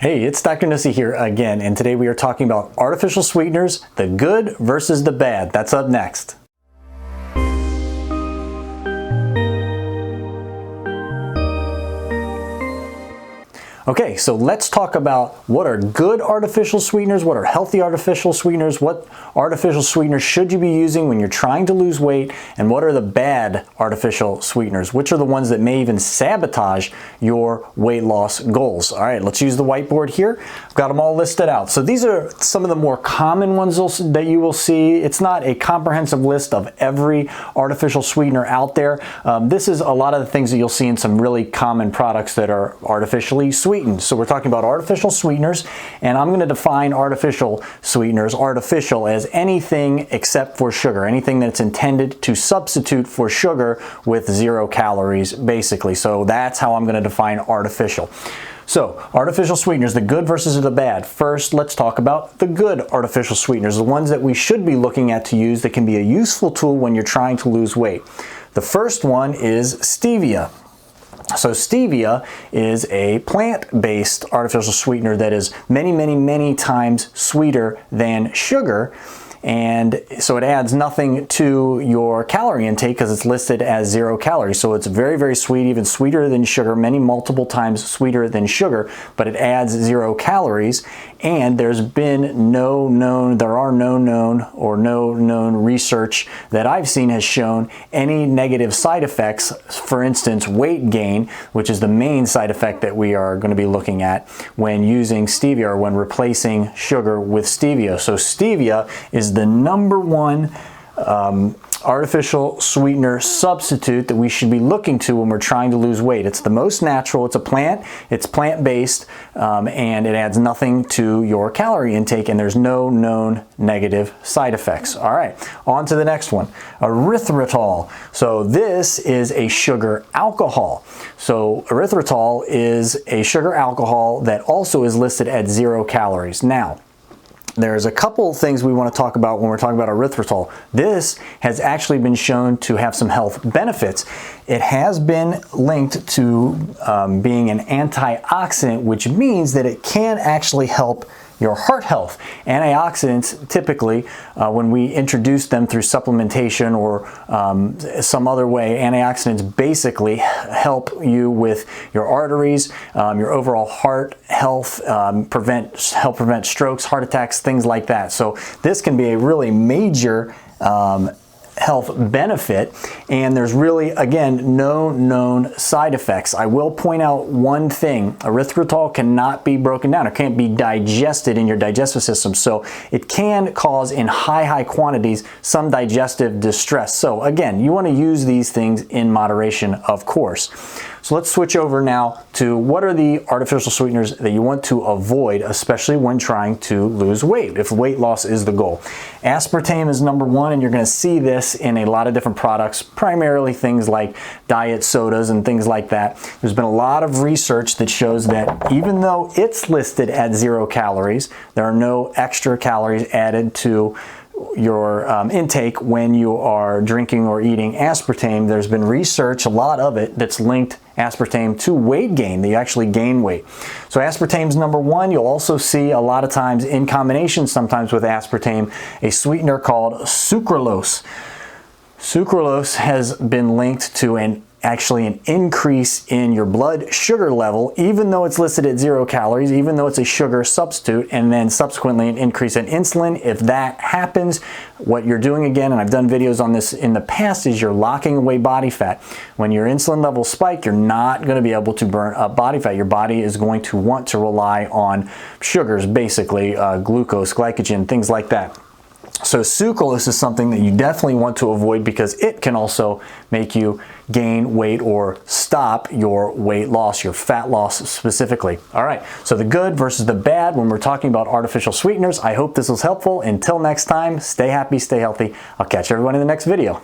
Hey, it's Dr. Nuesse here again, and today we are talking about artificial sweeteners, the good versus the bad. That's up next. Okay, so let's talk about what are good artificial sweeteners, what are healthy artificial sweeteners, what artificial sweeteners should you be using when you're trying to lose weight, and what are the bad artificial sweeteners, which are the ones that may even sabotage your weight loss goals. All right, let's use the whiteboard here. I've got them all listed out. So these are some of the more common ones that you will see. It's not a comprehensive list of every artificial sweetener out there. This is a lot of the things that you'll see in some really common products that are artificially sweetened. So we're talking about artificial sweeteners, and I'm going to define artificial sweeteners, artificial, as anything except for sugar, anything that's intended to substitute for sugar with 0 calories, basically. So that's how I'm going to define artificial. So, artificial sweeteners, the good versus the bad. First, let's talk about the good artificial sweeteners, the ones that we should be looking at to use that can be a useful tool when you're trying to lose weight. The first one is stevia. So stevia is a plant-based artificial sweetener that is many times sweeter than sugar. And so it adds nothing to your calorie intake because it's listed as 0 calories. So it's very sweet, even sweeter than sugar, multiple times sweeter than sugar, but it adds 0 calories. And there's been no known research that I've seen has shown any negative side effects. For instance, weight gain, which is the main side effect that we are going to be looking at when using stevia or when replacing sugar with stevia. So stevia is the #1 artificial sweetener substitute that we should be looking to when we're trying to lose weight. It's the most natural. It's a plant. It's plant-based, and it adds nothing to your calorie intake, and there's no known negative side effects. All right, on to the next one, erythritol. So this is a sugar alcohol. So erythritol is a sugar alcohol that also is listed at 0 calories. Now, there's a couple things we want to talk about when we're talking about erythritol. This has actually been shown to have some health benefits. It has been linked to being an antioxidant, which means that it can actually help your heart health. Antioxidants, typically, when we introduce them through supplementation or some other way, antioxidants basically help you with your arteries, your overall heart health, help prevent strokes, heart attacks, things like that. So this can be a really major health benefit, and there's really, again, no known side effects. I will point out one thing: erythritol cannot be broken down. It can't be digested in your digestive system, so it can cause in high quantities some digestive distress. So again, you want to use these things in moderation, of course. So let's switch over now to what are the artificial sweeteners that you want to avoid, especially when trying to lose weight, if weight loss is the goal. Aspartame is #1, and you're going to see this in a lot of different products, primarily things like diet sodas and things like that. There's been a lot of research that shows that even though it's listed at 0 calories, there are no extra calories added to your intake when you are drinking or eating aspartame. There's been research, a lot of it, that's linked aspartame to weight gain, that you actually gain weight. So aspartame's #1. You'll also see a lot of times in combination sometimes with aspartame a sweetener called sucralose. Sucralose has been linked to actually an increase in your blood sugar level, even though it's listed at 0 calories, even though it's a sugar substitute, and then subsequently an increase in insulin. If that happens, what you're doing, again, and I've done videos on this in the past, is you're locking away body fat. When your insulin levels spike, you're not going to be able to burn up body fat. Your body is going to want to rely on sugars, basically glucose, glycogen, things like that. So sucralose is something that you definitely want to avoid because it can also make you gain weight or stop your weight loss, your fat loss specifically. All right, so the good versus the bad when we're talking about artificial sweeteners. I hope this was helpful. Until next time, stay happy, stay healthy. I'll catch everyone in the next video.